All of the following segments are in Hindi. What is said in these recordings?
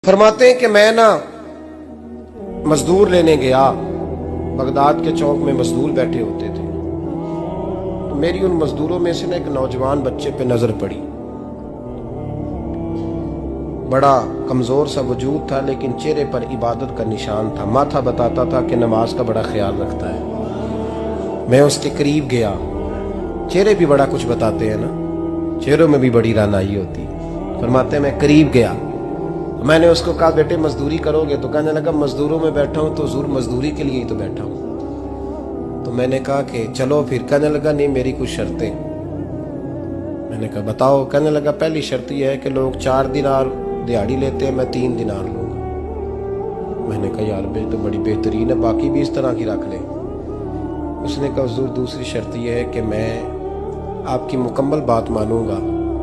फरमाते हैं कि मैं ना मजदूर लेने गया, बगदाद के चौक में मजदूर बैठे होते थे, तो मेरी उन मजदूरों में से ना एक नौजवान बच्चे पे नजर पड़ी। बड़ा कमजोर सा वजूद था, लेकिन चेहरे पर इबादत का निशान था। माथा बताता था कि नमाज का बड़ा ख्याल रखता है। मैं उसके करीब गया। चेहरे भी बड़ा कुछ बताते हैं ना, चेहरों में भी बड़ी रानाई होती। फरमाते हैं मैं करीब गया, मैंने उसको कहा बेटे मजदूरी करोगे? तो कहने लगा मजदूरों में बैठा हूं तो हुजूर मजदूरी के लिए ही तो बैठा हूं। तो मैंने कहा कि चलो फिर। कहने लगा नहीं मेरी कुछ शर्तें। मैंने कहा बताओ। कहने लगा पहली शर्त यह है कि लोग 4 दिनार दिहाड़ी लेते हैं, मैं 3 दिनार लूंगा। मैंने कहा यार बे तो बड़ी बेहतरीन है, बाकी भी इस तरह की रख ले। उसने कहा हुजूर दूसरी शर्त यह है कि मैं आपकी मुकम्मल बात मानूंगा,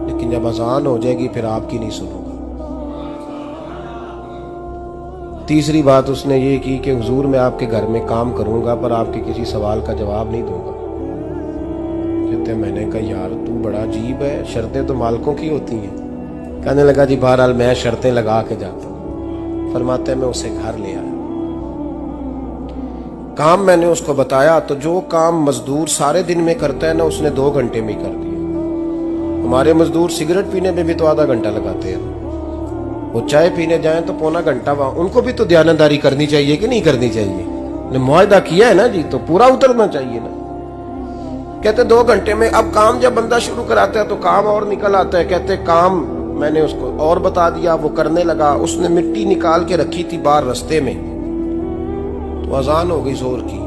लेकिन जब अजान हो जाएगी फिर आपकी नहीं सुनूंगा। तीसरी बात उसने ये की कि हुजूर मैं आपके घर में काम करूंगा पर आपके किसी सवाल का जवाब नहीं दूंगा। कहते मैंने कहा यार तू बड़ा अजीब है, शर्तें तो मालिकों की होती हैं। कहने लगा जी बहरहाल मैं शर्तें लगा के जाता हूँ। फरमाते मैं उसे घर ले आया। काम मैंने उसको बताया तो जो काम मजदूर सारे दिन में करता है ना, उसने 2 घंटे में ही कर दिया। हमारे मजदूर सिगरेट पीने में भी तो आधा घंटा लगाते हैं, वो चाय पीने जाएं तो पौना घंटा। वहां उनको भी तो दयानतदारी करनी चाहिए कि नहीं करनी चाहिए? ने मुआहदा किया है ना जी, तो पूरा उतरना चाहिए ना। कहते 2 घंटे में। अब काम जब बंदा शुरू कराता है तो काम और निकल आता है। कहते काम मैंने उसको और बता दिया, वो करने लगा। उसने मिट्टी निकाल के रखी थी बाहर रास्ते में, तो अजान हो गई जोर की।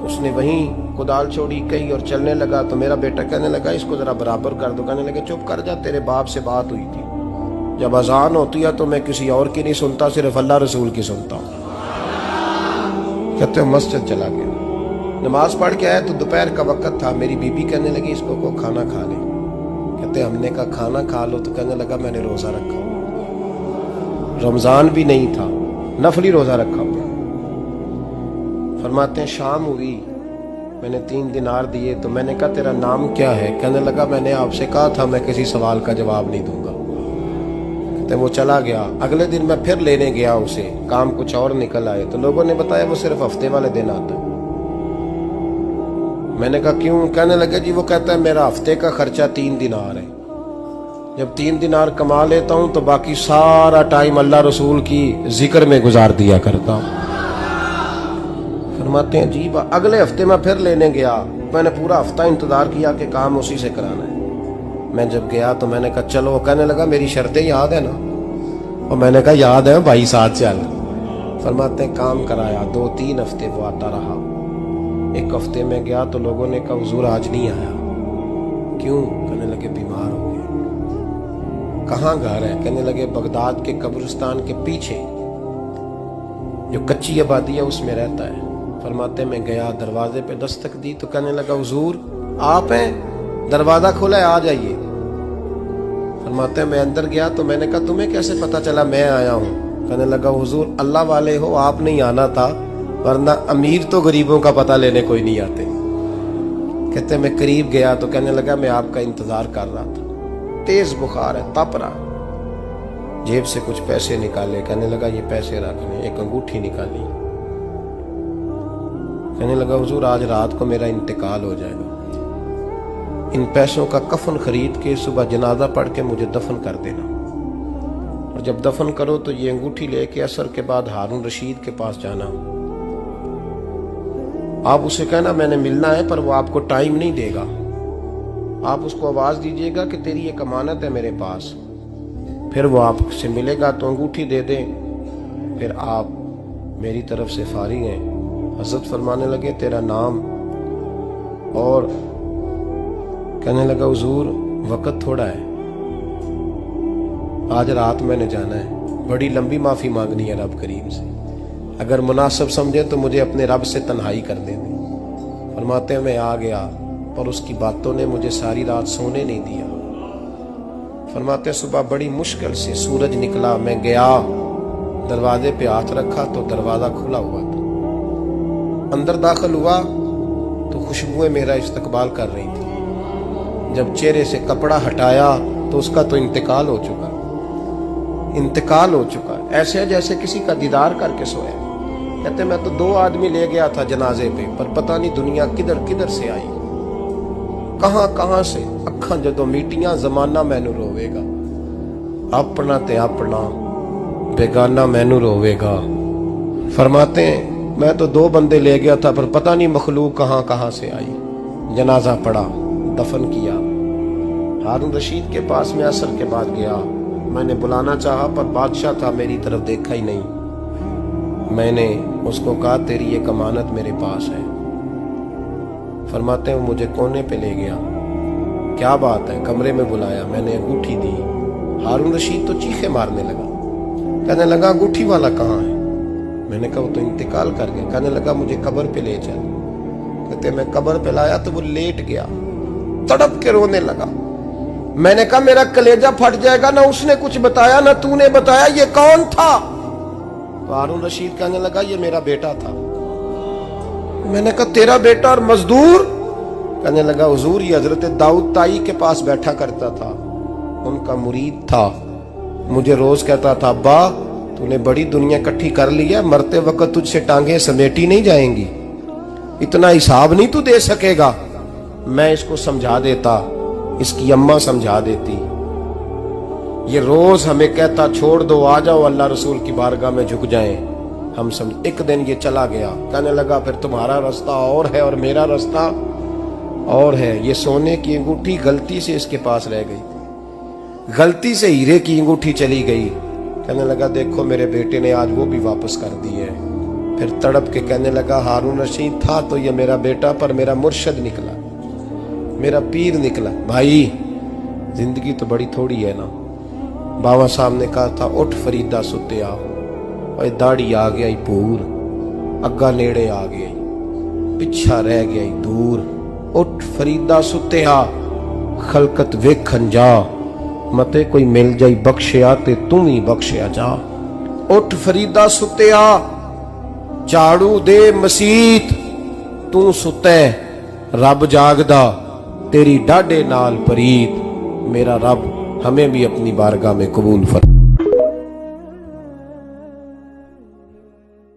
उसने वहीं कुदाल छोड़ी कहीं और चलने लगा। तो मेरा बेटा कहने लगा इसको जरा बराबर कर दो। कहने लगे चुप कर जा, तेरे बाप से बात हुई थी, जब अजान होती है तो मैं किसी और की नहीं सुनता, सिर्फ अल्लाह रसूल की सुनता हूँ। कहते मस्जिद चला गया, नमाज पढ़ के आया तो दोपहर का वक्त था। मेरी बीबी कहने लगी इसको को खाना खा ले। कहते हमने कहा खाना खा लो। तो कहने लगा मैंने रोजा रखा, रमजान भी नहीं था, नफली रोजा रखा हुआ। फरमाते हैं शाम हुई, मैंने 3 दिनार दिए। तो मैंने कहा तेरा नाम क्या है? कहने लगा मैंने आपसे कहा था मैं किसी सवाल का जवाब नहीं दूंगा। वो चला गया। अगले दिन मैं फिर लेने गया उसे, काम कुछ और निकल आए। तो लोगों ने बताया वो सिर्फ हफ्ते वाले दिन आता है। मैंने कहा क्यों? कहने लगे जी वो कहता है मेरा हफ्ते का खर्चा 3 दिनार है, जब 3 दिनार कमा लेता हूं तो बाकी सारा टाइम अल्लाह रसूल की जिक्र में गुजार दिया करता हूं। फरमाते हैं जी अगले हफ्ते मैं फिर लेने गया। मैंने पूरा हफ्ता इंतजार किया कि काम उसी से कराना है। मैं जब गया तो मैंने कहा चलो। कहने लगा मेरी शर्तें याद है ना? और मैंने कहा याद है भाई साथ चल। फरमाते हैं काम कराया। 2-3 हफ्ते वो आता रहा। एक हफ्ते में गया तो लोगों ने कहा हुजूर आज नहीं आया। क्यों? कहने लगे बीमार हो गए। कहाँ घर है? कहने लगे बगदाद के कब्रिस्तान के पीछे जो कच्ची आबादी है उसमें रहता है। फरमाते मैं गया, दरवाजे पे दस्तक दी तो कहने लगा हुजूर आप हैं? दरवाजा खोला है, आ जाइए। फरमाते हैं मैं अंदर गया तो मैंने कहा तुम्हें कैसे पता चला मैं आया हूँ? कहने लगा हुजूर अल्लाह वाले हो, आप नहीं आना था, वरना अमीर तो गरीबों का पता लेने कोई नहीं आते। कहते मैं करीब गया तो कहने लगा मैं आपका इंतजार कर रहा था, तेज बुखार है, तप रहा। जेब से कुछ पैसे निकाले। कहने लगा ये पैसे रख लें। एक अंगूठी निकाली। कहने लगा हुजूर आज रात को मेरा इंतकाल हो जाएगा, इन पैसों का कफन खरीद के सुबह जनाजा पढ़ के मुझे दफन कर देना, और जब दफन करो तो ये अंगूठी लेके असर के बाद हारून रशीद के पास जाना। आप उसे कहना मैंने मिलना है पर वो आपको टाइम नहीं देगा। आप उसको आवाज दीजिएगा कि तेरी एक अमानत है मेरे पास। फिर वो आपसे मिलेगा तो अंगूठी दे दे, फिर आप मेरी तरफ से फारिग हैं। हजरत फरमाने लगे तेरा नाम? और कहने लगा हुजूर वक्त थोड़ा है, आज रात मैंने जाना है, बड़ी लंबी माफी मांगनी है रब करीम से, अगर मुनासिब समझे तो मुझे अपने रब से तन्हाई कर देने। फरमाते हैं मैं आ गया पर उसकी बातों ने मुझे सारी रात सोने नहीं दिया। फरमाते सुबह बड़ी मुश्किल से सूरज निकला, मैं गया दरवाजे पे हाथ रखा तो दरवाजा खुला हुआ था। अंदर दाखिल हुआ तो खुशबुएं मेरा इस्तकबाल कर रही थी। जब चेहरे से कपड़ा हटाया तो उसका तो इंतकाल हो चुका। इंतकाल हो चुका है, ऐसे जैसे किसी का दीदार करके सोया। कहते मैं तो 2 आदमी ले गया था जनाजे पे, पर पता नहीं दुनिया किधर किधर से आई, कहां कहां से। अखा जदों मीटियां जमाना मैनू रोवेगा, अपना ते अपना बेगाना मैनू रोवेगा। फरमाते हैं मैं तो 2 बंदे ले गया था, पर पता नहीं मखलूक कहां कहां से आई। जनाजा पड़ा, दफन किया। हारून रशीद के पास में असर के बाद गया, मैंने बुलाना चाहा पर बादशाह था, मेरी तरफ देखा ही नहीं। मैंने उसको कहा तेरी ये कमानत मेरे पास है। फरमाते हैं मुझे कोने पे ले गया, क्या बात है, कमरे में बुलाया, मैंने अंगूठी दी। हारून रशीद तो चीखे मारने लगा, कहने लगा अंगूठी वाला कहाँ है? मैंने कहा वो तो इंतकाल कर गया। कहने लगा मुझे कब्र पे ले चल। कहते मैं कब्र पे लाया तो वो लेट गया, तड़प के रोने लगा। मैंने कहा मेरा कलेजा फट जाएगा, ना उसने कुछ बताया ना तूने बताया, ये कौन था? तो हारून रशीद कहने लगा ये मेरा बेटा था। मैंने कहा तेरा बेटा और मजदूर? कहने लगा हुजूर ये हजरत दाऊद ताई के पास बैठा करता था, उनका मुरीद था, मुझे रोज कहता था अब्बा तूने बड़ी दुनिया इकट्ठी कर ली है, मरते वक्त तुझसे टांगे समेटी नहीं जाएंगी, इतना हिसाब नहीं तू दे सकेगा। मैं इसको समझा देता, इसकी अम्मा समझा देती। ये रोज हमें कहता छोड़ दो, आ जाओ अल्लाह रसूल की बारगाह में झुक जाएं। हम समझ। एक दिन ये चला गया, कहने लगा फिर तुम्हारा रास्ता और है और मेरा रास्ता और है। ये सोने की अंगूठी गलती से इसके पास रह गई, गलती से हीरे की अंगूठी चली गई। कहने लगा देखो मेरे बेटे ने आज वो भी वापस कर दी है। फिर तड़प के कहने लगा हारून रशीद था तो ये मेरा बेटा, पर मेरा मुर्शद निकला, मेरा पीर निकला। भाई जिंदगी तो बड़ी थोड़ी है ना। बाबा साहब ने कहा था उठ फरीदा सुत्या, और दाढ़ी आ गया पूर, अग्गा नेड़े आ गया, पिछा रह गया दूर। उठ फरीदा सुत्या खलकत वेखन जा, मते कोई मिल जाई बख्शिया ते तू ही बख्शिया जा। उठ फरीदा सुत्या झाड़ू दे मसीत, तू सुते रब जागदा, तेरी डाडे नाल परीत। मेरा रब हमें भी अपनी बारगाह में कबूल फरमा।